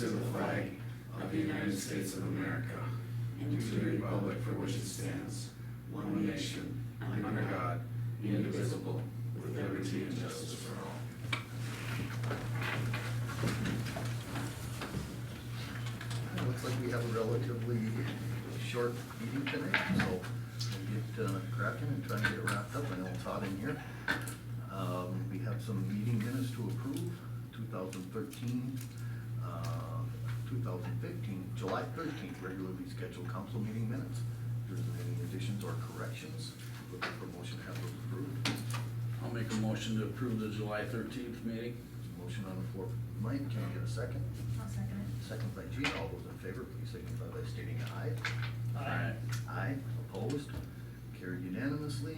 to the flag of the United States of America and to the republic for which it stands, one nation, under God, indivisible, with liberty and justice for all. It looks like we have a relatively short meeting tonight, so we'll get cracking and try and get it wrapped up. I know it's hot in here. We have some meeting minutes to approve, 2013, 2015, July 13th, regularly scheduled council meeting minutes. If there's any additions or corrections, looking for motion to have those approved. I'll make a motion to approve the July 13th meeting. Motion on the floor, Mike, can I get a second? I'll second it. Second by Gene, all those in favor, please signify by stating aye. Aye. Aye, opposed, carried unanimously.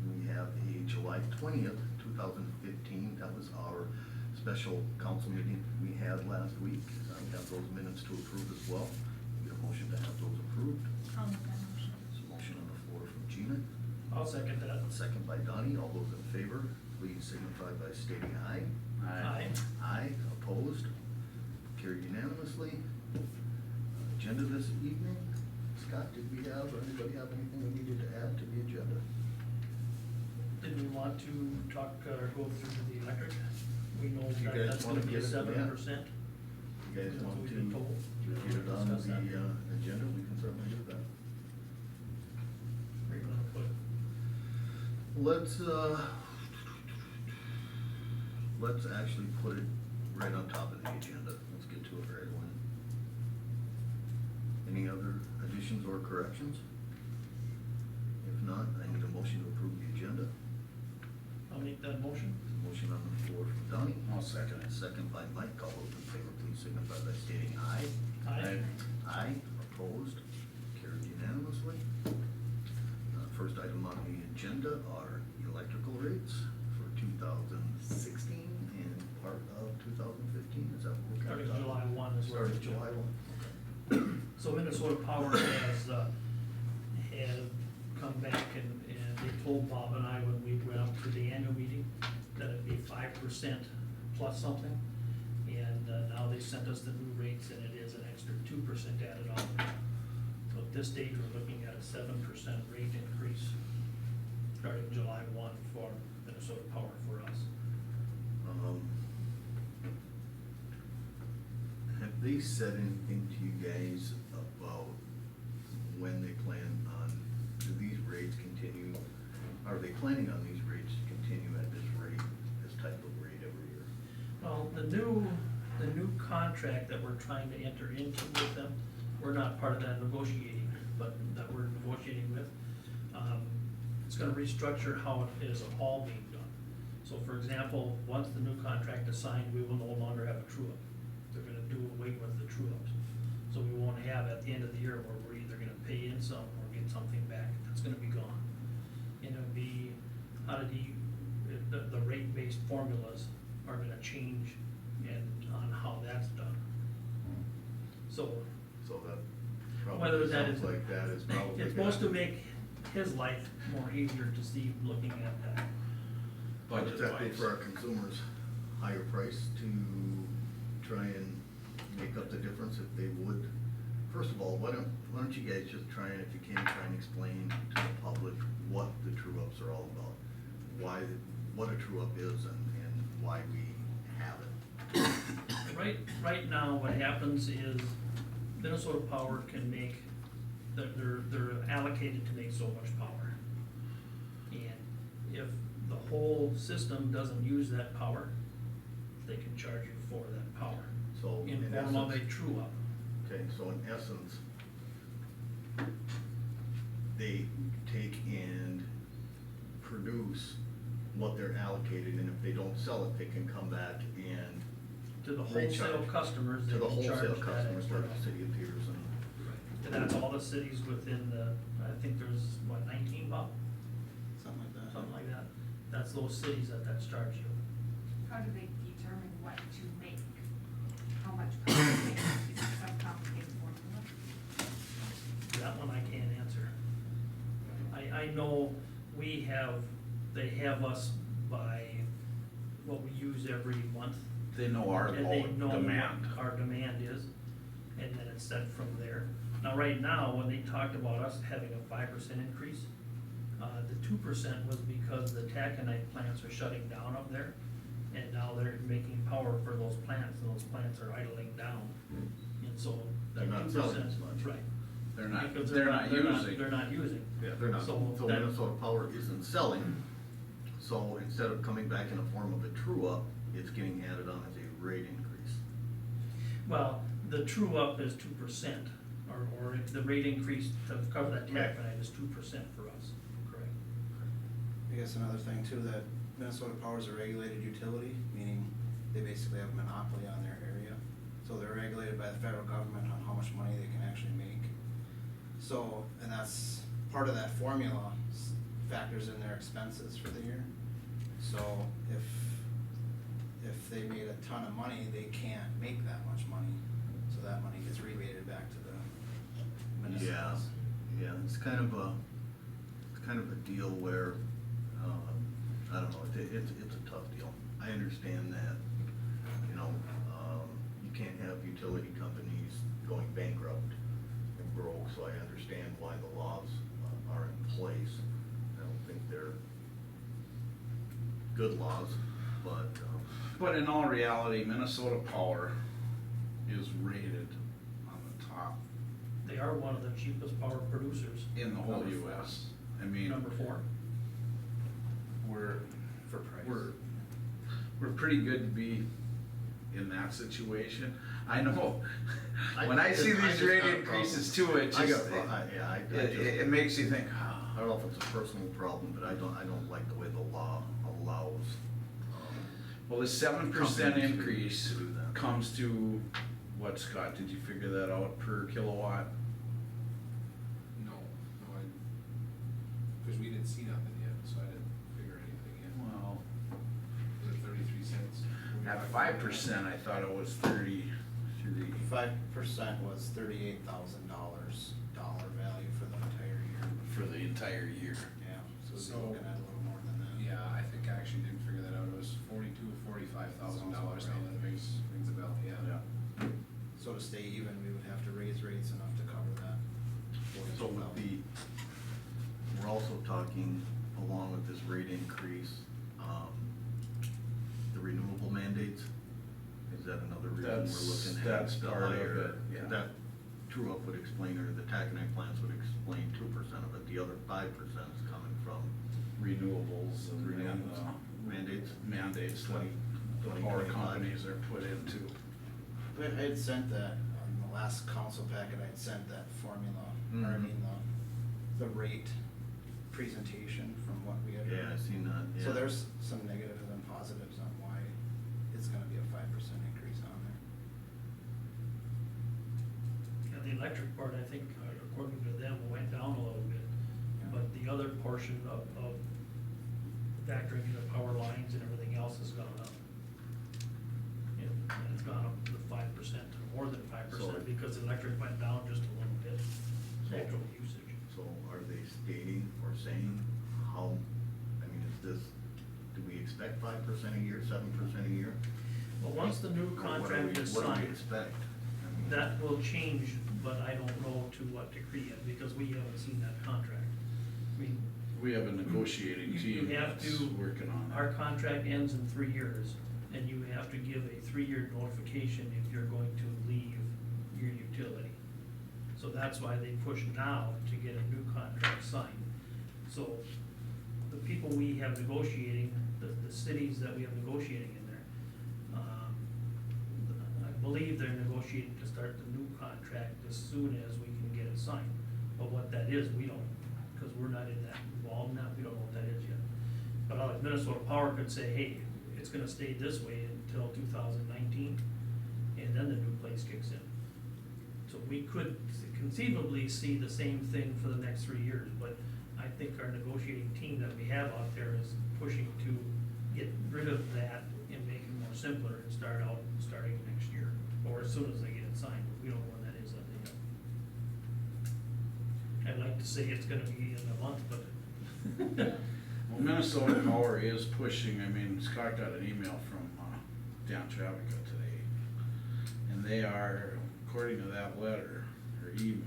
We have a July 20th, 2015, that was our special council meeting we had last week. We have those minutes to approve as well. Get a motion to have those approved. I'll make that motion. There's a motion on the floor from Gina. I'll second that. Second by Donnie, all those in favor, please signify by stating aye. Aye. Aye, opposed, carried unanimously. Agenda this evening, Scott, did we have, or anybody have anything we needed to add to the agenda? Did we want to talk, or go through the electric? We know You that guys that's wanna gonna be get it? Yeah. 7%. You guys That's want what to we've been told. get it on the Discuss that. agenda, we can certainly do that. Where you gonna put it? Let's actually put it right on top of the agenda. Let's get to it right away. Any other additions or corrections? If not, I need a motion to approve the agenda. I'll make that motion. Motion on the floor from Donnie. I'll second it. Second by Mike. All those in favor, please signify by stating aye. Aye. Aye, opposed, carried unanimously. First item on the agenda are electrical rates for 2016 and part of 2015. Is that what we're Starting talking about? July 1 is where Starting it's July 1. So Minnesota Power has come back and they told Bob and I when we went up to the annual meeting that it'd be 5% plus something. And now they sent us the new rates and it is an extra 2% added on. So at this stage, we're looking at a 7% rate increase starting July 1 for Minnesota Power for us. Have they said anything to you guys about when they plan on, do these rates continue? Are they planning on these rates to continue at this rate, this type of rate every year? Well, the new contract that we're trying to enter into with them, we're not part of that negotiating, but that we're negotiating with. It's gonna restructure how it is all being done. So for example, once the new contract is signed, we will no longer have a true-up. They're gonna do away with the true-ups. So we won't have at the end of the year where we're either gonna pay in some or get something back. That's gonna be gone. And it'll be, the rate-based formulas are gonna change and on how that's done. So So that whether probably that sounds is, like that is probably. it's supposed to make his life more easier to see looking at that. What's that do Budget-wise. for our consumers? Higher price to try and make up the difference if they would? First of all, why don't you guys just try and, if you can, try and explain to the public what the true-ups are all about? What a true-up is and why we have it. Right now, what happens is Minnesota Power can make, they're allocated to make so much power. And if the whole system doesn't use that power, they can charge you for that power. So In in form of a essence, true-up. okay, so in essence, they take and produce what they're allocated, and if they don't sell it, they can come back and To the wholesale recharge. customers, To they the can charge wholesale that customers, extra. like the city of Peterson. And that's all the cities within the, I think there's, what, 19, Bob? Something like that. Something like that. That's those cities that's charge you. How do they determine what to make? How much power to make? Is it some complicated formula? That one I can't answer. I know they have us by what we use every month, They know our And they load know what demand. our demand is, and then it's set from there. Now, right now, when they talked about us having a 5% increase, the 2% was because the taconite plants are shutting down up there, and now they're making power for those plants, and those plants are idling down. And so that They're not 2%, selling as much. right. They're not, Because they're not using. They're not using. Yeah, they're not, So so that- Minnesota Power isn't selling, so instead of coming back in the form of a true-up, it's getting added on as a rate increase. Well, the true up is 2%, or if the rate increase to cover that taconite is 2% for us, correct? I guess another thing too, that Minnesota Power is a regulated utility, meaning they basically have a monopoly on their area. So they're regulated by the federal government on how much money they can actually make. So, and that's, part of that formula factors in their expenses for the year. So if they made a ton of money, they can't make that much money. So that money gets rebated back to the municipalities. Yeah, it's kind of a deal where, I don't know, it's a tough deal. I understand that, you know, you can't have utility companies going bankrupt and broke, so I understand why the laws are in place. I don't think they're good laws, but, But in all reality, Minnesota Power is rated on the top They are one of the cheapest power producers, in the whole Number four. US. I mean, number 4. we're, For price. we're pretty good to be in that situation. I know, I when I see just- I these just rate got a increases problem. too, it I just, got, I it makes you think, I don't know if it's a personal problem, but I don't like the way the law allows, well, the 7% companies to increase do that. comes to, what, Scott, did you figure that out per kilowatt? No, because we didn't see nothing yet, so I didn't figure anything yet. Well, Was it 33 cents? at 5%, I thought it was 33. 5% was $38,000 dollar value for the entire year. For the entire year. Yeah, so we'd So- be looking at a little more than that. Yeah, I think I actually did figure that out. It was $45,000 now that rings a bell, yeah. So to stay even, we would have to raise rates enough to cover that. So with the, we're also talking, along with this rate increase, the renewable mandates, is that another reason we're looking at That's the part of higher? it, yeah. That true up would explain, or the taconite plants would explain 2% of it, the other 5% is coming from Renewables and mandates. mandates that 20, the 20, power 25. companies are put into. But I had sent that, on the last council packet, I had sent that formula, or I Mhm. mean, the rate presentation from what we had. Yeah, I seen that, yeah. So there's some negatives and positives on why it's gonna be a 5% increase on there. Yeah, the electric part, I think, according to them, went down a little bit. But the other portion of factoring in the power lines and everything else has gone up. And it's gone up to 5%, or more than 5%, So- because electric went down just a little bit, actual usage. So are they stating or saying how, I mean, is this, do we expect 5% a year, 7% a year? Well, once the new Or what do contract we- is What do we signed, expect? I mean, that will change, but I don't know to what degree yet, because we haven't seen that contract. I mean, We have a negotiating you team have that's to, working on our it. contract ends in 3 years, and you have to give a 3-year notification if you're going to leave your utility. So that's why they push now to get a new contract signed. So the people we have negotiating, the cities that we have negotiating in there, I believe they're negotiating to start the new contract as soon as we can get it signed. But what that is, we don't, because we're not in that involved now, we don't know what that is yet. But like Minnesota Power could say, hey, it's gonna stay this way until 2019, and then the new place kicks in. So we could conceivably see the same thing for the next 3 years, but I think our negotiating team that we have out there is pushing to get rid of that and make it more simpler and starting next year, or as soon as they get it signed. We don't know when that is yet. I'd like to say it's gonna be in a month, but Well, Minnesota Power is pushing, I mean, Scott got an email from Dan Travica today. And they are, according to that letter or email,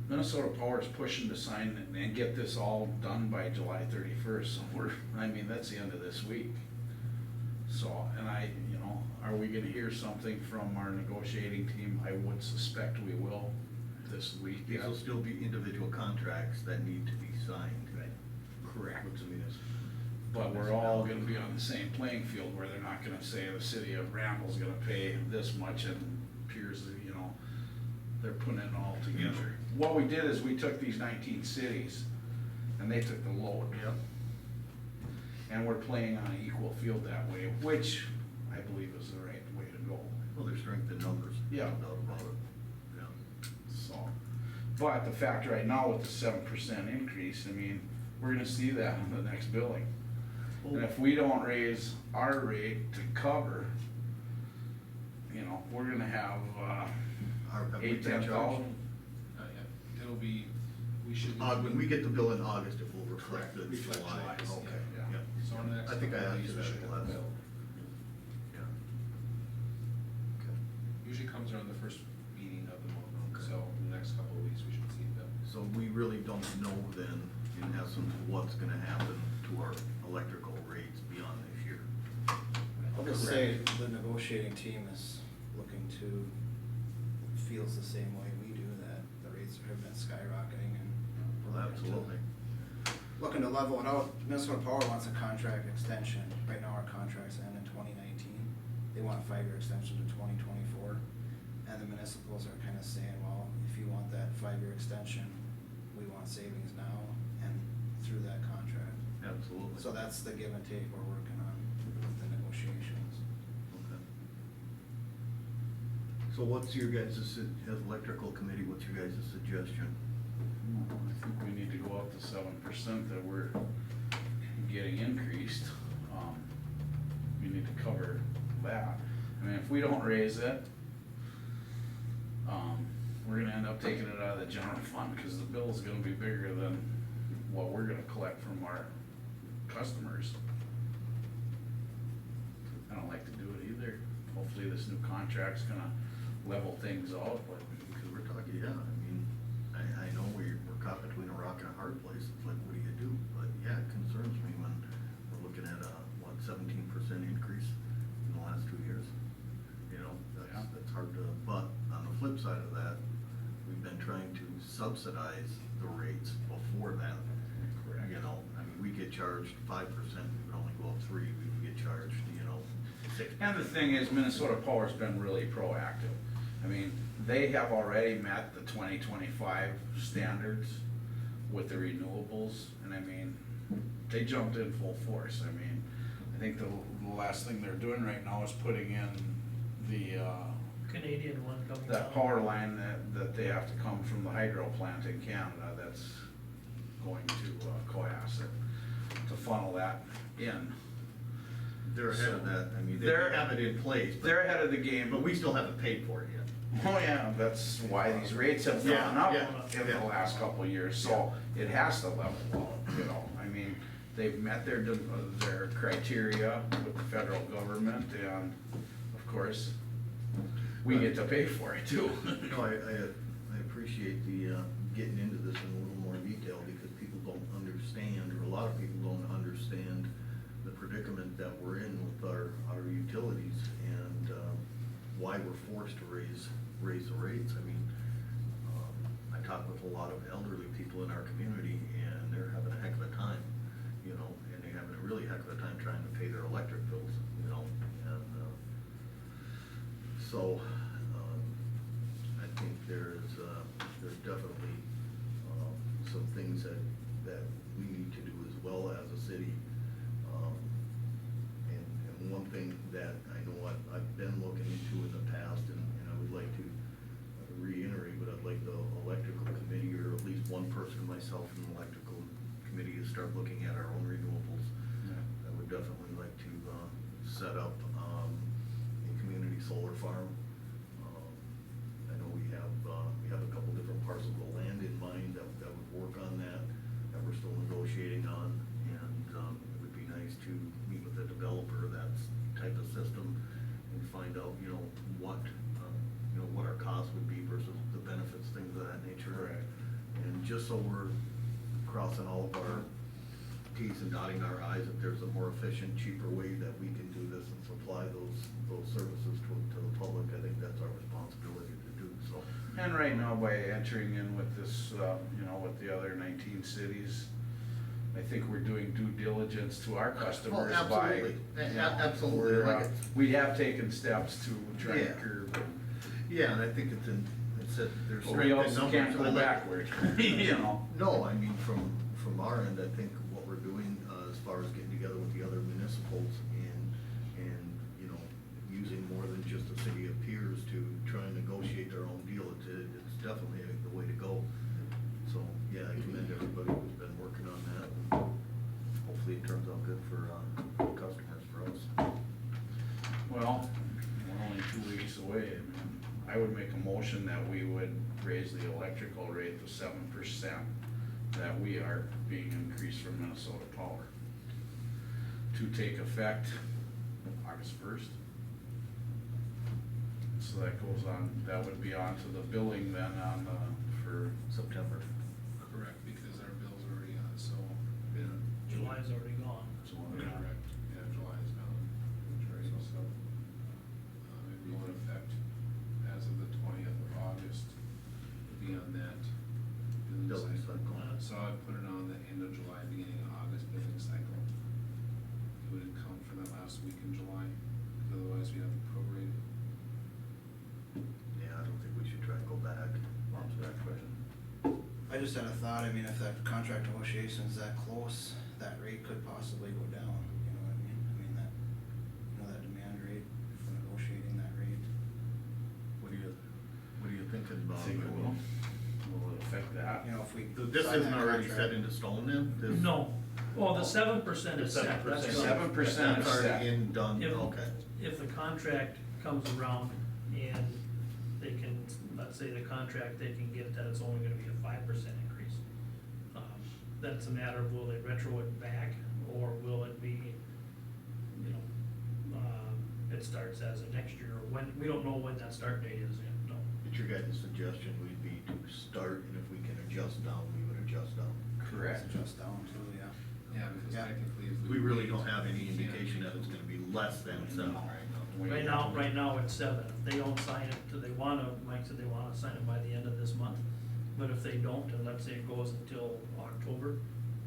Minnesota Power is pushing to sign and get this all done by July 31st. So that's the end of this week. So, and are we gonna hear something from our negotiating team? I would suspect we will this week. These will still be individual contracts that need to be signed. Correct. With the municipal. But we're all gonna be on the same playing field where they're not gonna say the city of Randall's gonna pay this much and Pierce, they're putting it all together. What we did is we took these 19 cities and they took the load. Yep. And we're playing on an equal field that way, which I believe is the right way to go. Well, there's strength in numbers. Yeah. No doubt about it. Yeah. So, but the fact right now with the 7% increase, we're gonna see that in the next billing. And if we don't raise our rate to cover, we're gonna have, Have we 8,000, been 10,000. charged? It'll be, we should. When we get the bill in August, it will reflect the Reflect July. July's, Okay, yeah. yeah. So in the next I think I couple of asked weeks, you we that should have last. the bill. Yeah. Okay. Usually comes around the first meeting of the month, Okay. so in the next couple of weeks, we should see the bill. So we really don't know then, in essence, what's gonna happen to our electrical rates beyond this year. I'll just say, the negotiating team is looking to, feels the same way we do, that the rates have been skyrocketing and. Well, absolutely. Looking to level it out. Minnesota Power wants a contract extension. Right now, our contracts end in 2019. They want a 5-year extension to 2024. And the municipals are kind of saying, well, if you want that 5-year extension, we want savings now and through that contract. Absolutely. So that's the give and take we're working on with the negotiations. Okay. So what's your guys' as electrical committee, what's your guys' suggestion? I think we need to go up to 7% that we're getting increased. We need to cover that. If we don't raise it, we're gonna end up taking it out of the general fund, because the bill is gonna be bigger than what we're gonna collect from our customers. I don't like to do it either. Hopefully this new contract's gonna level things out, but Because we're talking, yeah, I know we're caught between a rock and a hard place. It's like, what do you do? But yeah, it concerns me when we're looking at a, 17% increase in the last 2 years. Yeah. That's hard to, but on the flip side of that, we've been trying to subsidize the rates before that. Correct. We get charged 5%, we would only go up 3, we would get charged, 6%. And the thing is, Minnesota Power's been really proactive. They have already met the 2025 standards with the renewables, and they jumped in full force. I think the last thing they're doing right now is putting in the, Canadian one coming down. that power line that they have to come from the hydro plant in Canada that's going to Cohasset to funnel that in. They're ahead of that, they They're- have it in place, They're ahead of the game, but we still haven't paid for it yet. Oh yeah, that's why these rates have Yeah, gone up yeah, in yeah. the last couple of years, so it has to level out, they've met their criteria with the federal government, and of course, we get to pay for it too. No, I appreciate the, getting into this in a little more detail, because people don't understand, or a lot of people don't understand the predicament that we're in with our utilities, and, why we're forced to raise the rates. I talk with a lot of elderly people in our community, and they're having a heck of a time, and they're having a really heck of a time trying to pay their electric bills, and, so, I think there's definitely, some things that we need to do as well as a city. And one thing that I know I've been looking into in the past, and I would like to reiterate, but I'd like the electrical committee, or at least one person, myself, in the electrical committee, to start looking at our own renewables. I would definitely like to set up a community solar farm. I know we have a couple different parcels of land in mind that would work on that we're still negotiating on, and it would be nice to meet with a developer that's just so we're crossing all of our Ts and dotting our Is, if there's a more efficient, cheaper way that we can do this and supply those services to the public, I think that's our responsibility to do, so. And right now, by entering in with this, with the other 19 cities, I think we're doing due diligence to our customers by. absolutely. Absolutely. we're, Like We have taken steps to try Yeah. and curb. Yeah, and I think it's that there's But strength we in also numbers. can't go backwards, No, I mean, from our end, I think what we're doing, as far as getting together with the other municipals and, using more than just the city of Piers to try and negotiate their own deal, it's definitely the way to go. So, yeah, I commend everybody who's been working on that. Hopefully it turns out good for customers, for us. Well, we're only 2 weeks away. I would make a motion that we would raise the electrical rate to 7%, that we are being increased from Minnesota Power, to take effect August 1st. So that goes on, that would be on to the billing then for September. Correct, because our bill's already on, so. July's already gone. Correct, yeah, July is now, so, it'd be in effect as of the 20th of August, would be on that billing Billing cycle. cycle. So I'd put it on the end of July, beginning of August billing cycle. It wouldn't count for that last week in July, because otherwise we have to prorate it. Yeah, I don't think we should try and go back. Mom's back question. I just had a thought, I mean, if that contract negotiation's that close, that rate could possibly go down, you know what I mean? I mean, that demand rate, if we're negotiating that rate. What are you thinking about? Think it will affect that? You know, if we. This sign isn't that already contract- set into stone then? This- No, well, the 7% is set, that's. 7% is That's already set. in, done, If- okay. If the contract comes around and they can, let's say the contract, they can get that it's only gonna be a 5% increase. That's a matter of will they retro it back, or will it be, it starts as a next year, or when, we don't know when that start date is yet, no. It's your guys' suggestion would be to start, and if we can adjust down, we would adjust down. Correct. Adjust down too, yeah. Yeah, because Yeah. technically if We really don't wait, have any we can't indication that it's change gonna be less than seven. Right now it's 7, if they don't sign it, do they wanna, Mike said they wanna sign it by the end of this month, but if they don't, and let's say it goes until October,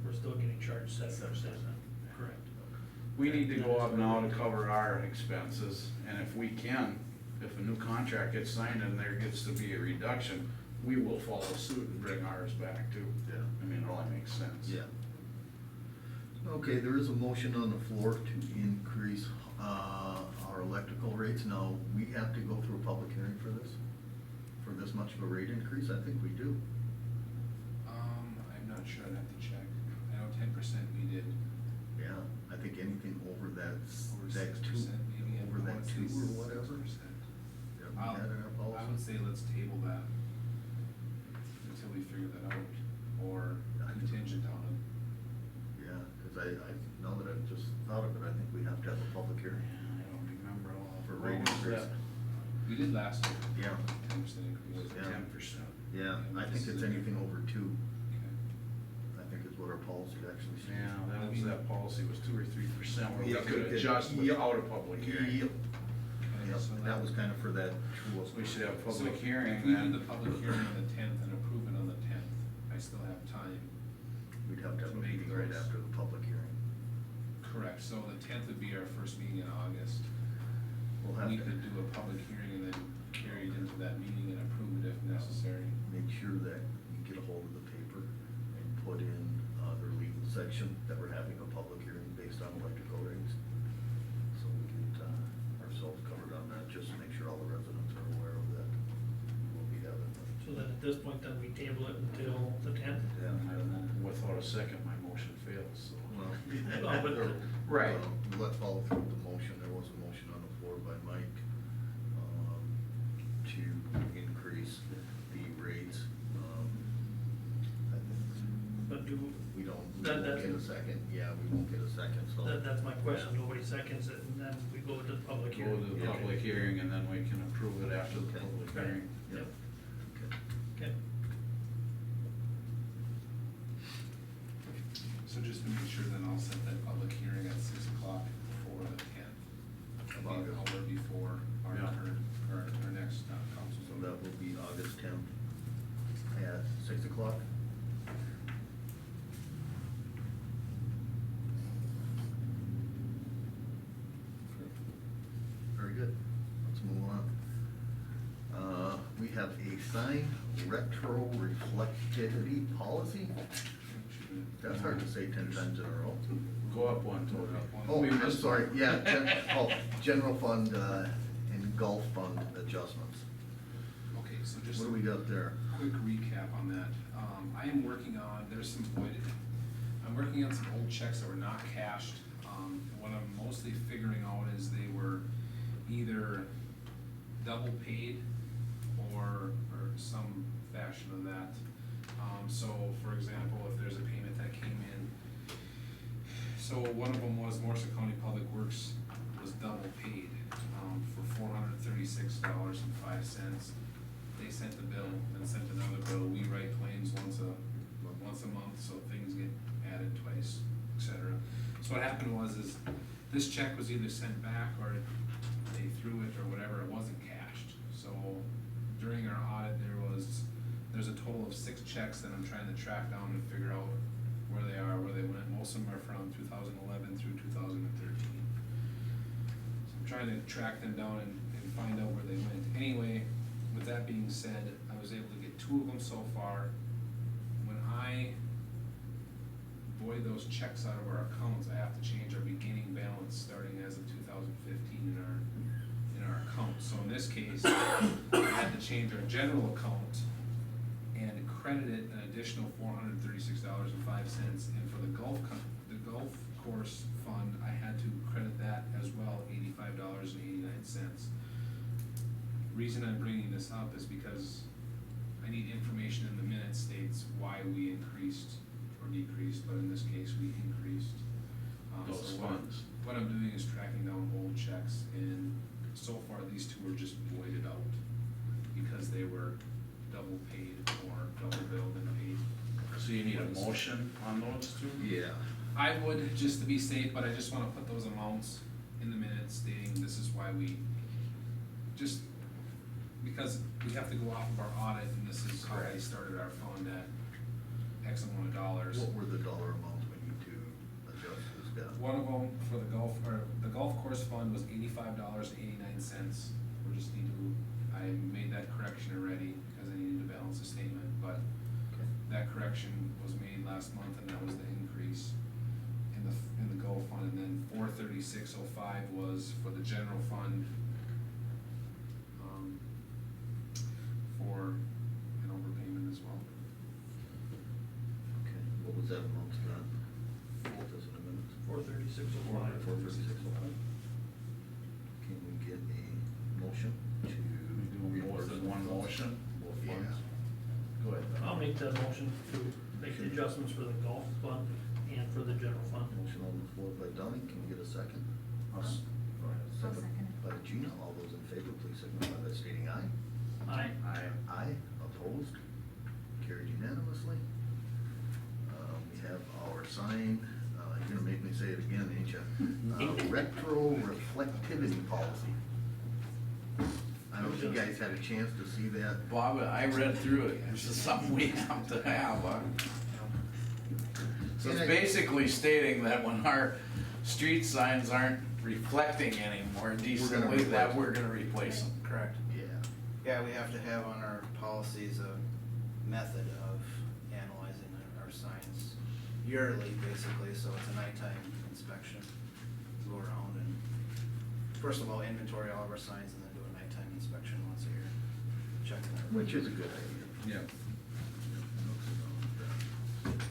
we're still getting charged 7%, correct? We need to go up now to cover our expenses, and if we can, if a new contract gets signed and there gets to be a reduction, we will follow suit and bring ours back too. Yeah. I mean, it only makes sense. Yeah. Okay, there is a motion on the floor to increase, our electrical rates. Now, we have to go through a public hearing for this much of a rate increase? I think we do. I'm not sure, I'd have to check. I know 10% we did. Yeah, I think anything over that, Over that 6% two, maybe in over that two policies, or whatever. 6%. that we had in our I would policy. say let's table that until we figure that out, or contingent on it. Yeah, cause now that I've just thought of it, I think we have to have a public Yeah, hearing. I don't remember all. For What rate was increase. that? We did last year. Yeah. 10% increase. Was it Yeah. 10%? Yeah, I think it's anything over two, Okay. I think is what our policy actually says. Yeah, that policy was 2 or 3% where we Yeah, could we adjust yep. without a public hearing. Yep, Okay, yep, so and that was kind of for that true. So we should have a So public hearing if we then. do the public hearing on the 10th and approve it on the 10th, I still have time. We'd have to have to a make meeting right those. after the public hearing. Correct, so the 10th would be our first meeting in August. We'll have We to could do a public hearing and then carry it into that meeting and approve it if necessary. make sure that you get a hold of the paper and put in, their legal section that we're having a public hearing based on electrical rates. So we get, ourselves covered on that, just to make sure all the residents are aware of that. We'll be having. So then at this point, then we table it until the 10th? Yeah. Without a second, my motion fails, so. Well, Well, but- Right. Let's follow through with the motion. There was a motion on the floor by Mike, to increase the rates. I think But we don't, we That- won't that's- get a second. Yeah, we won't get a second, so. that's my question, nobody seconds it, and then we go to the public Go hearing. to the public hearing and then we can approve it after the Okay. public Right. hearing. Yep, Okay. okay. o'clock? Very good. Let's move on. We have a signed retroreflectivity policy. That's hard to say 10 times in a row. Go up one, Toby. Oh, I'm sorry, yeah, general fund, and golf fund adjustments. Okay, so just What a do we got there? quick recap on that. I am working on, I'm working on some old checks that were not cashed. What I'm mostly figuring out is they were either double paid or some fashion of that. So for example, if there's a payment that came in, so one of them was Morrison County Public Works was double paid, for $436.05. They sent the bill and sent another bill. We write claims once a month, so things get added twice, etc. So what happened is this check was either sent back or they threw it or whatever, it wasn't cashed. So during our audit, there's a total of 6 checks that I'm trying to track down and figure out where they are, where they went. Most of them are from 2011 through 2013. So I'm trying to track them down and find out where they went. Anyway, with that being said, I was able to get 2 of them so far. When I void those checks out of our accounts, I have to change our beginning balance starting as of 2015 in our account. So in this case, I had to change our general account and credit it an additional $436.05. And for the golf course fund, I had to credit that as well, $85.89. Reason I'm bringing this up is because I need information in the minute states why we increased or decreased, but in this case, we increased. Those So funds. What I'm doing is tracking down old checks, and so far, these 2 were just voided out because they were double paid or double billed and paid. So you need a motion on those two? Yeah. I would, just to be safe, but I just wanna put those amounts in the minutes stating this is why we, just because we have to go off of our audit, and this is how they started our fund at X amount of dollars. What were the dollar amounts we need to adjust this down? One of them for the golf course fund was $85.89. We just need to, I made that correction already because I needed to balance the statement, but Okay. that correction was made last month, and that was the increase in the golf fund. And then $436.05 was for the general fund, for an overpayment as well. Okay, what was that amount, Scott? Hold this in a minute. 436.05. 436.05. Can we get a motion to? We do more than one motion? Both funds? Go ahead. I'll make that motion to make the adjustments for the golf fund and for the general fund. Motion on the floor by Donnie, can we get a second? Go ahead. I'll second it. By Gina, all those in favor, please signify by stating aye. Aye. Aye, opposed, carried unanimously. We have our sign, you're gonna make me say it again, ain't you? Retroreflectivity policy. I don't know if you guys had a chance to see that. Bob, I read through it, this is something we have to have, huh? So it's basically stating that when our street signs aren't reflecting anymore decently, replace that them. we're gonna replace them, correct? Yeah. Yeah, we have to have on our policies a method of analyzing our signs yearly, basically, so it's a nighttime inspection. Go around and, first of all, inventory all of our signs and then do a nighttime inspection once a year, checking everything. Which is a good idea. Yeah.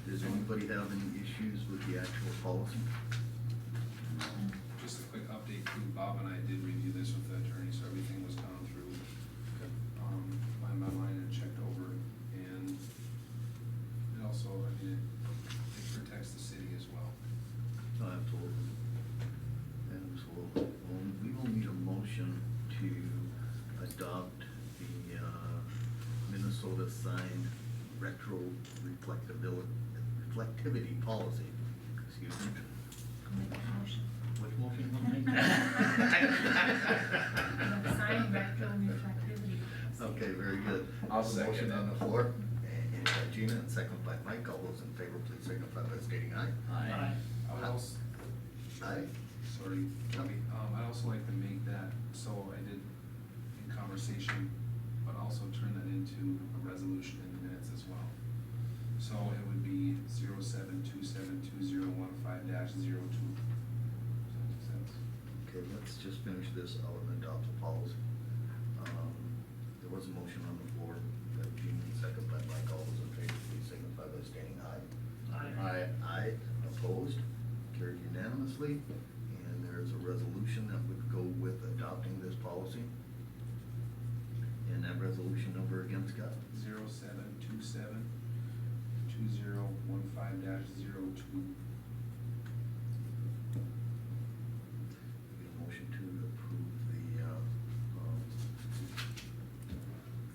Does anybody have any issues with the actual policy? Just a quick update too, Bob and I did review this with the attorney, so everything was gone through, line by line and checked over, and it also, I mean, it protects the city as well. Absolutely. Absolutely. Well, we will need a motion to adopt the Minnesota signed reflectivity policy. Excuse me. I'll make that motion. Which motion will make? The sign retroreflectivity. Okay, very good. I'll second Motion it. on the floor. And by Gina and second by Mike. All those in favor, please signify by stating aye. Aye. I would also, Aye. sorry, I'd also like to make that, so I did in conversation, but also turn that into a resolution in the minutes as well. So it would be 07272015-02. Does that make sense? Okay, let's just finish this out and adopt the policy. There was a motion on the floor, by Gene, second by Mike. All those in favor, please signify by stating aye. Aye. Aye, opposed, carried unanimously, and there's a resolution that would go with adopting this policy. And that resolution number again, Scott? 07272015-02. Get a motion to approve the,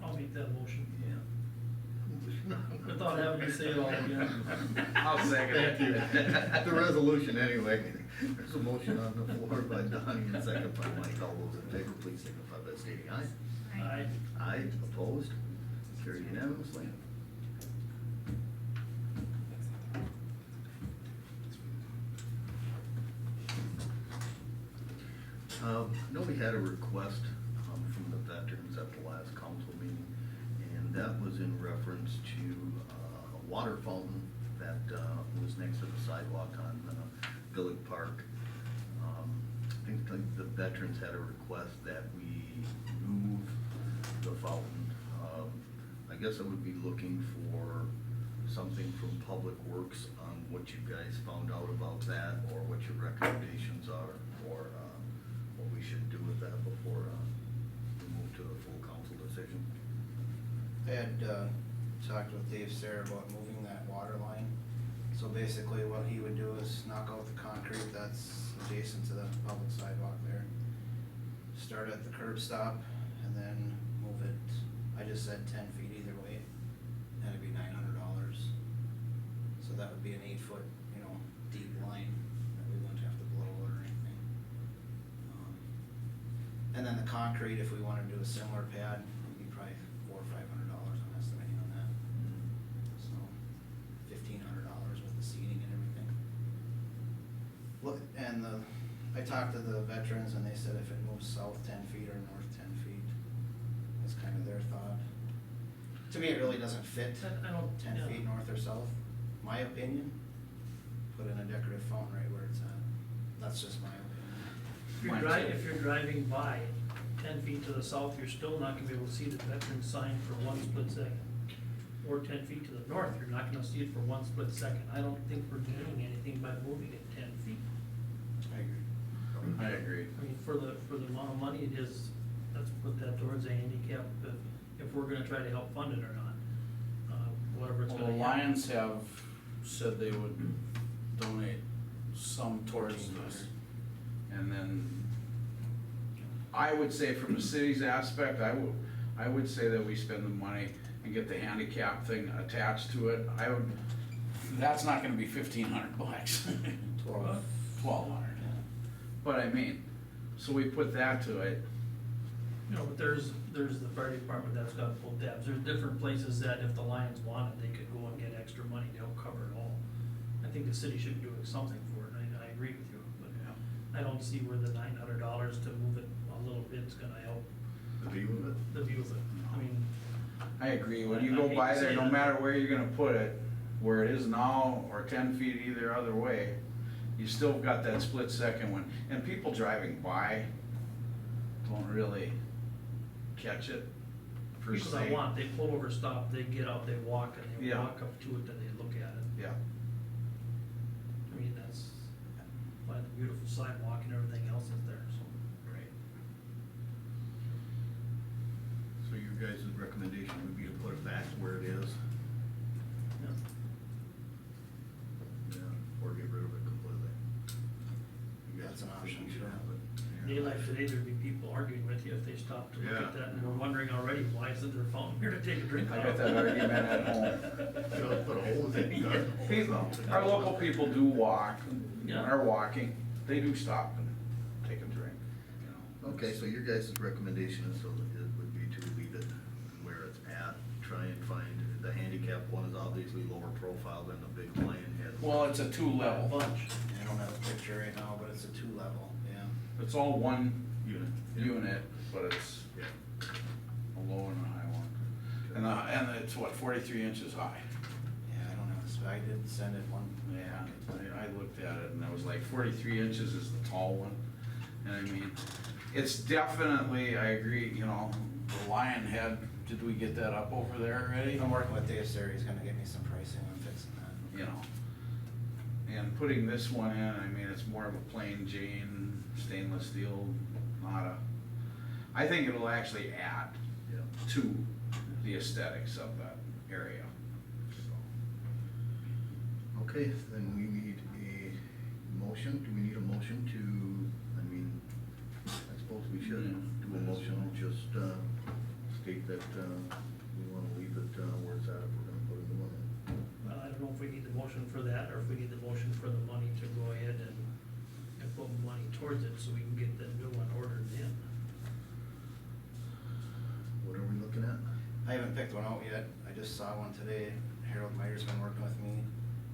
I'll make that motion. yeah. Without having to say it all again. I'll second it. Thank you. The resolution anyway. There's a motion on the floor by Donnie and second by Mike. All those in favor, please signify by stating aye. Aye. Aye, opposed, carried unanimously. No, we had a request from the veterans at the last council meeting, and that was in reference to a water fountain that was next to the sidewalk on Billig Park. I think the veterans had a request that we move the fountain. I guess I would be looking for something from Public Works on what you guys found out about that, or what your recommendations are, or what we should do with that before we move to the full council decision. I had talked with Saehr about moving that water line. So basically what he would do is knock out the concrete that's adjacent to the public sidewalk there. Start at the curb stop and then move it, I just said 10 feet either way. That'd be $900. So that would be an 8-foot, deep line that we wouldn't have to blow or anything. And then the concrete, if we wanted to do a similar pad, it'd be probably $400 or $500, I'm estimating on that. So $1,500 with the seating and everything. Look, and I talked to the veterans and they said if it moves south 10 feet or north 10 feet, that's kind of their thought. To me, it really doesn't fit, I don't, 10 yeah. feet north or south, my opinion. Put in a decorative fountain right where it's at. That's just my opinion. If you're driving by 10 feet to the south, you're still not gonna be able to see the veteran sign for one split second. Or 10 feet to the north, you're not gonna see it for one split second. I don't think we're gaining anything by moving it 10 feet. I agree. I agree. I mean, for the amount of money it is, let's put that towards a handicap, if we're gonna try to help fund it or not, whatever it's Well, gonna. the Lions have said they would donate some towards this. And then, I would say from the city's aspect, I would say that we spend the money and get the handicap thing attached to it. That's not gonna be $1,500. 1,200. But I mean, so we put that to it. But there's the fire department that's got pull tabs. There's different places that if the Lions wanted, they could go and get extra money to help cover it all. I think the city should be doing something for it, I agree with you, but I don't see where the $900 to move it a little bit is gonna help The view of it. the view of it. I mean, I agree, when you I go hate by to there, say no that. matter where you're gonna put it, where it is now, or 10 feet either other way, you still got that split second one, and people driving by don't really catch it, per people se. that want, they pull over, stop, they get out, they walk, and they Yeah. walk up to it, and they look at it. Yeah, I mean, that's why the beautiful sidewalk and everything else is there, so. right. So your guys' recommendation would be to put it back where it is? Yeah, or get rid of it completely? You guys That's an think option, we should sure. have it? Daylight today, there'd be people arguing with you if they stopped to look Yeah. at that, and we're wondering already, why isn't there a fountain here to take a drink I out got of? that argument at home. Just put a hole in it. People, our local people do walk, Yeah. are walking, they do stop and take a drink, Okay, so your guys' recommendation is so that it would be to leave it where it's at, try and find, the handicap one is obviously basically lower profile than the big lion head. Well, it's a A two-level. bunch. I don't have a picture right now, but it's a 2-level, yeah. It's all one Unit. unit, but it's Yeah. a low and a high one. And it's what, 43 inches high? Yeah, I don't have this, I did send it one. Yeah, I looked at it and it was like 43 inches is the tall one. And I mean, it's definitely, I agree, you know, the lion head, did we get that up over there already? I'm working with Dave Saehr, he's gonna get me some pricing on fixing that. You know, and putting this one in, I mean, it's more of a plain Jane stainless steel, not a, I think it'll actually add Yeah. to the aesthetics of that area. So, Okay, then we need a motion. Do we need a motion to, I mean, I suppose we should do a motion and just, state that, we wanna leave it, where it's at if we're gonna put it in the money. Well, I don't know if we need the motion for that, or if we need the motion for the money to go ahead and put money towards it, so we can get the new one ordered in. What are we looking at? I haven't picked one out yet, I just saw one today, Harold Meyer's been working with me.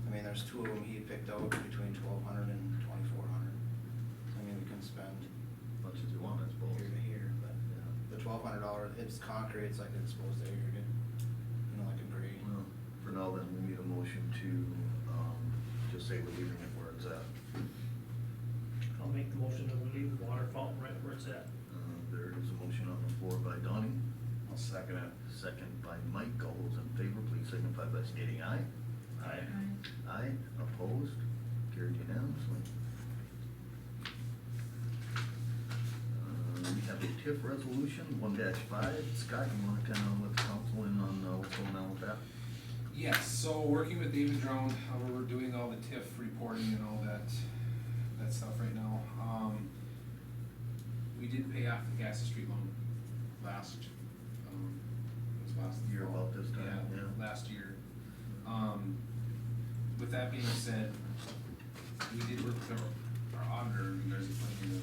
I mean, there's 2 of them he picked out between 1,200 and 2,400. I mean, we can spend Much as you want, I suppose. here to here, but the $1,200, it's concrete, it's like it's supposed to aggregate, you know, like a grade. Well, for now then, we need a motion to, just say we're leaving it where it's at. I'll make the motion that we leave the water fountain right where it's at. There is a motion on the floor by Donnie, I'll second it. second by Mike. All those in favor, please signify by stating aye. Aye. Aye, opposed, carried unanimously. We have a TIF resolution, 1-5. Scott, you wanna kinda let the council in on what's going on with that? Yes, so working with David Drone, we're doing all the TIF reporting and all that stuff right now. We did pay off the Cassie Street loan last, it was last Year fall. about this time, yeah. Last year. With that being said, we did work with our auditor, you guys are planning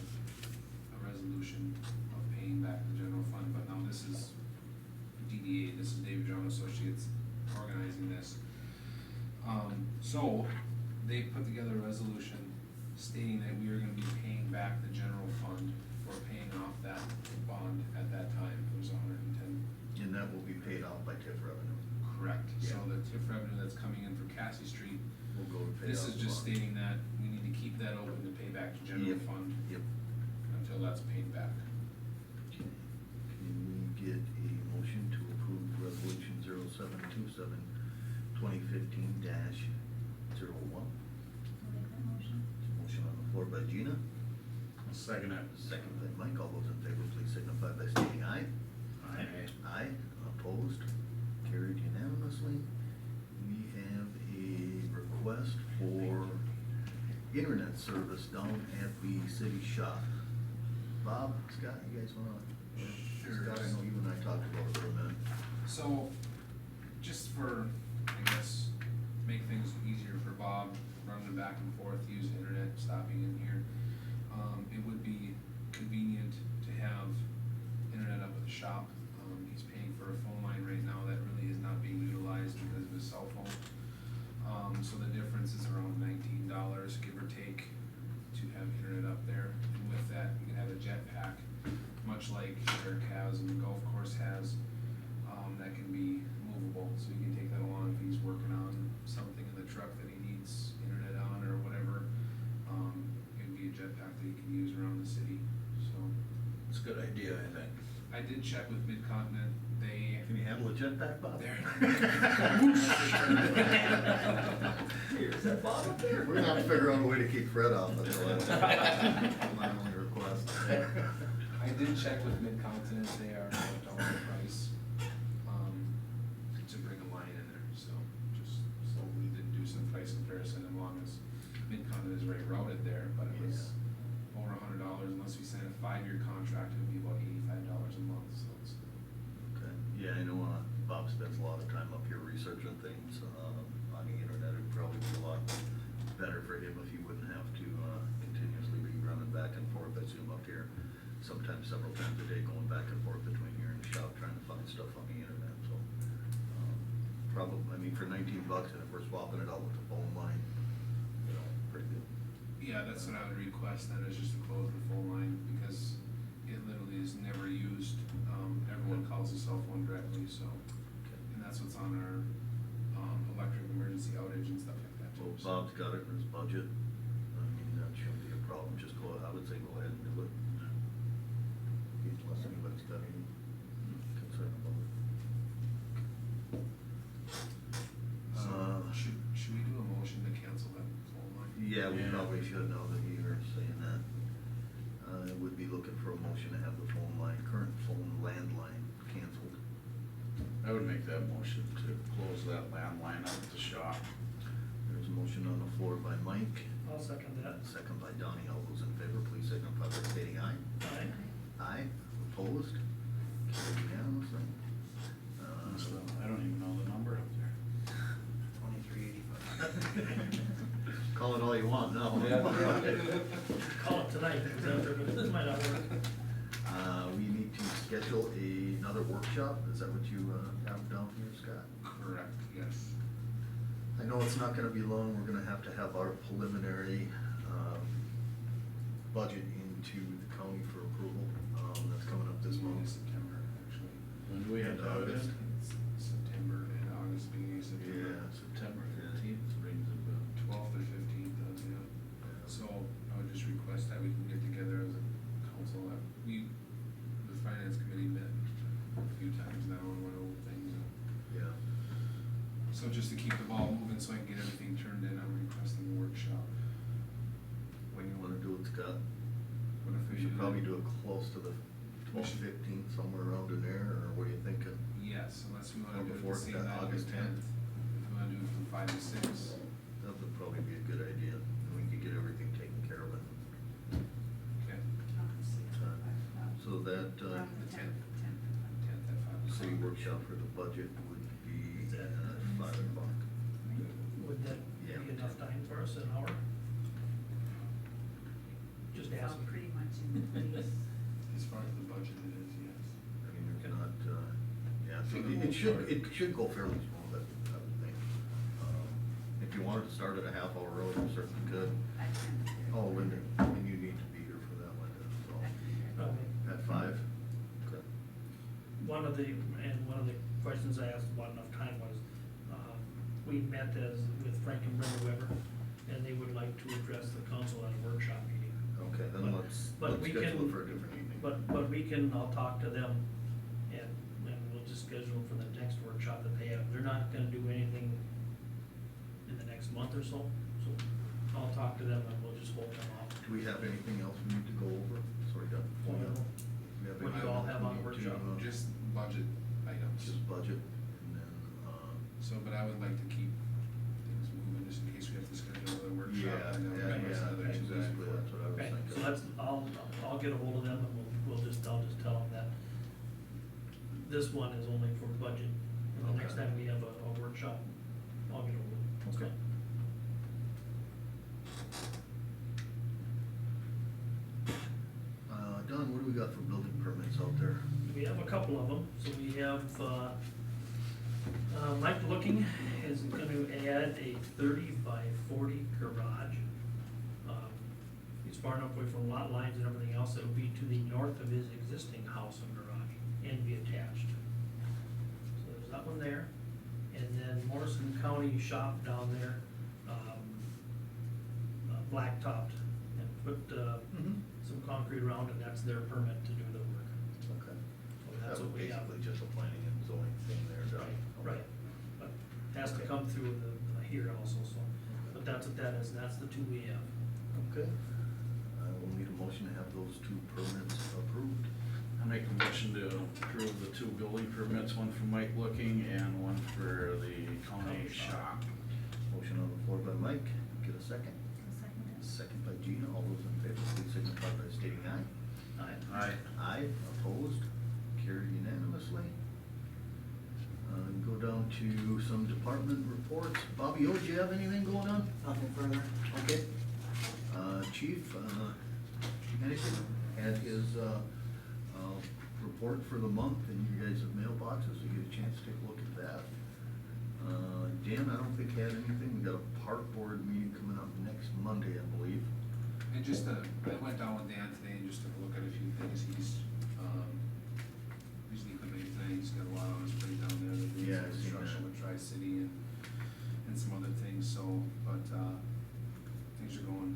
a resolution of paying back the general fund, but now this is DDA, this is David Drone Associates organizing this. So, they put together a resolution stating that we are gonna be paying back the general fund for paying off that bond at that time, it was 110. And that will be paid off by TIF revenue. Correct, so Yeah. the TIF revenue that's coming in from Cassie Street, We'll go to pay this off is the just bond. stating that we need to keep that open to pay back the general Yep. fund Yep. until that's paid back. Okay. Can we get a motion to approve resolution 0727 2015-01? Motion on the floor by Gina, I'll second it. second by Mike. All those in favor, please signify by stating aye. Aye. Aye, opposed, carried unanimously. We have a request for internet service down at the city shop. Bob, Scott, you guys wanna? Sure. Scott, I know you and I talked about it for a minute. So, just for, I guess, make things easier for Bob, running back and forth, use internet, stopping in here. It would be convenient to have internet up at the shop. He's paying for a phone line right now that really is not being utilized because of his cell phone. So the difference is around $19, give or take, to have internet up there. And with that, you can have a jetpack, much like Eric has and the golf course has, that can be movable. So you can take that along if he's working on something in the truck that he needs internet on or whatever. It would be a jetpack that he can use around the city, so. It's a good idea, I think. I did check with Mid-Continent, they. Can you handle a jetpack, Bob? Is that Bob up there? We're gonna have to figure out a way to keep Fred off of it. My only request. I did check with Mid-Continent, they are $1 price, to bring a line in there, so, just, so we did do some price comparison, as long as Mid-Continent is already routed there, but it was over $100, unless we sign a 5-year contract, it would be about $85 a month, so it's. Okay, yeah, I know, Bob spends a lot of time up here researching things, on the internet. It'd probably be a lot better for him if he wouldn't have to, continuously be running back and forth. I see him up here sometimes several times a day going back and forth between here and the shop trying to find stuff on the internet, so, probably, I mean, for $19, and if we're swapping it out with the phone line, you know, pretty good. Yeah, that's what I would request, then, is just to close the phone line, because it literally is never used. Everyone calls the cell phone directly, so, and that's what's on our, electric emergency outage and stuff like that too. Well, Bob's got it in his budget. I mean, that shouldn't be a problem. Just go, I would say go ahead and do it. Unless anybody's got any concern about it. Should we do a motion to cancel that phone line? Yeah, we Yeah. probably should now that you're saying that. I would be looking for a motion to have the phone line, current phone landline canceled. I would make that motion to close that landline up at the shop. There's a motion on the floor by Mike, I'll second that. second by Donnie. All those in favor, please signify by stating aye. Aye. Aye, opposed, carried unanimously. So, I don't even know the number up there. 2385. Call it all you want now. Call it tonight, because after, this might not work. We need to schedule another workshop. Is that what you have down here, Scott? Correct, yes. I know it's not gonna be long. We're gonna have to have our preliminary budget into the county for approval. That's coming up this Beginning of month. September, actually. When do we have to have it in? It's September and August, beginning of September. Yeah. September 15th rings a bell. 12th or 15th, yeah. So I would just request that we can get together as a council. The finance committee met a few times now and went over things. Yeah. So just to keep the ball moving so I can get everything turned in, I'm requesting a workshop. When you wanna do it, Scott? What if We should do probably that? do it close to the 12th, 15th, somewhere around in there, or what are you thinking? Yes, unless we Or wanna do it before the same that night, August August 10th. If we wanna do it from 5 to 6. That would probably be a good idea, and we could get everything taken care of it. Okay, So that, the 10th at 5 city o'clock. workshop for the budget would be at 5 o'clock. Would that Yeah. be enough time for us, an hour? Just It's all asking. pretty much in place. As far as the budget it is, yes. I mean, there's not, yeah, so For the it most part. should go fairly smooth, I would think. If you wanted to start at a half hour earlier, you certainly could. I can. Oh, Linda, and you need to be here for that, Linda, so, at 5? Okay. One of the questions I asked about enough time was, we met with Frank and Brenda Weber, and they would like to address the council at a workshop meeting. Okay, then But- let's but we schedule can- it for a different evening. But we can, I'll talk to them, and we'll just schedule for the next workshop that they have. They're not gonna do anything in the next month or so, so I'll talk to them and we'll just hold them off. Do we have anything else we need to go over? Sorry, Doug. Well, Do we have what do you anything all else have we on need to, workshop? Just budget items. Just budget, and then, So, but I would like to keep things moving just in case we have to schedule another workshop. and then we have another 2 weeks exactly, before. that's what I was Okay, thinking. so I'll get a hold of them and I'll just tell them that this one is only for budget. And the next Okay. time we have a workshop, I'll get a hold of them. Okay. Don, what do we got for building permits out there? We have a couple of them, so we have, Mike Looking is gonna add a 30 by 40 garage. He's far enough away from lot lines and everything else, it'll be to the north of his existing house and garage, and be attached. So there's that one there, and then Morrison County shop down there, blacktopped, and put, some concrete around, and that's their permit to do the work. Okay. So that's That what was we have. basically just a planning and zoning thing there, Don. Right, but has to come through here also, so, but that's what that is, that's the two we have. Okay. We'll need a motion to have those 2 permits approved. I make a motion to approve the 2 building permits, one for Mike Looking and one for the county shop. Motion on the floor by Mike, get a second. Second by Gina, all those in favor, please signify by stating aye. Aye. Aye, opposed, carried unanimously. Go down to some department reports. Bobby, do you have anything going on? Nothing further? Okay. Chief, Hanneken had his, report for the month in you guys' mailboxes, so you get a chance to take a look at that. Dan, I don't think you had anything. We got a park board meeting coming up next Monday, I believe. And just, I went down with Dan today and just took a look at a few things. He's usually come in tonight, he's got a lot on his plate down there. The Yeah, I've seen construction that. with Tri-City and some other things, so, but, things are going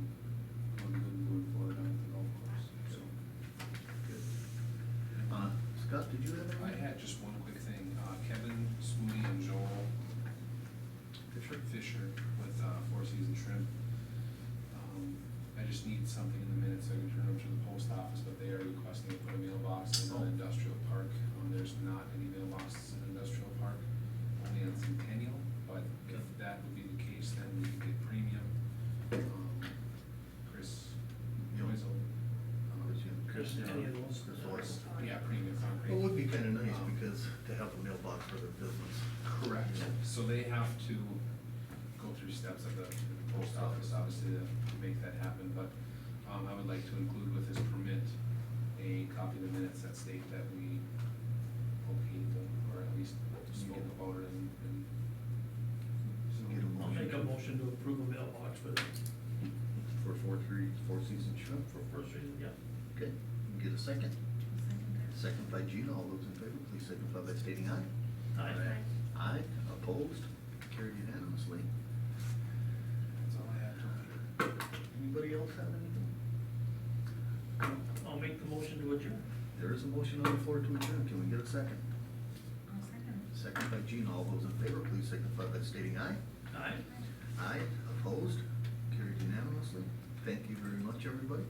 good, moving forward on the golf course, so. Good. Scott, did you have anything? I had just one quick thing, Kevin, Smoothie, and Joel Fisher with, Four Seasons Shrimp. I just need something in the minutes so I can turn it over to the post office, but they are requesting to put a mailbox in an industrial park. There's not any mailboxes in industrial park, only on Centennial, but if that would be the case, then we could get premium. Chris Noisel. Chris, any of those? Chris Orris. Yeah, premium concrete. Well, it would be kinda nice because to have a mailbox for their business. Correct, so they have to go through steps of the post office, obviously, to make that happen, but, I would like to include with this permit a copy of the minutes that state that we okayed them, or at least spoke about it and. Get a I'll make a motion. motion to approve a mailbox for them, For Four Seasons Shrimp. for first reason, yeah. Okay, get a second. Second by Gina, all those in favor, please signify by stating aye. Aye. Aye, opposed, carried unanimously. That's all I have to. Anybody else have anything? I'll make the motion to adjourn. There is a motion on the floor to adjourn, can we get a second? I'll second. Second by Gina, all those in favor, please signify by stating aye. Aye. Aye, opposed, carried unanimously. Thank you very much, everybody.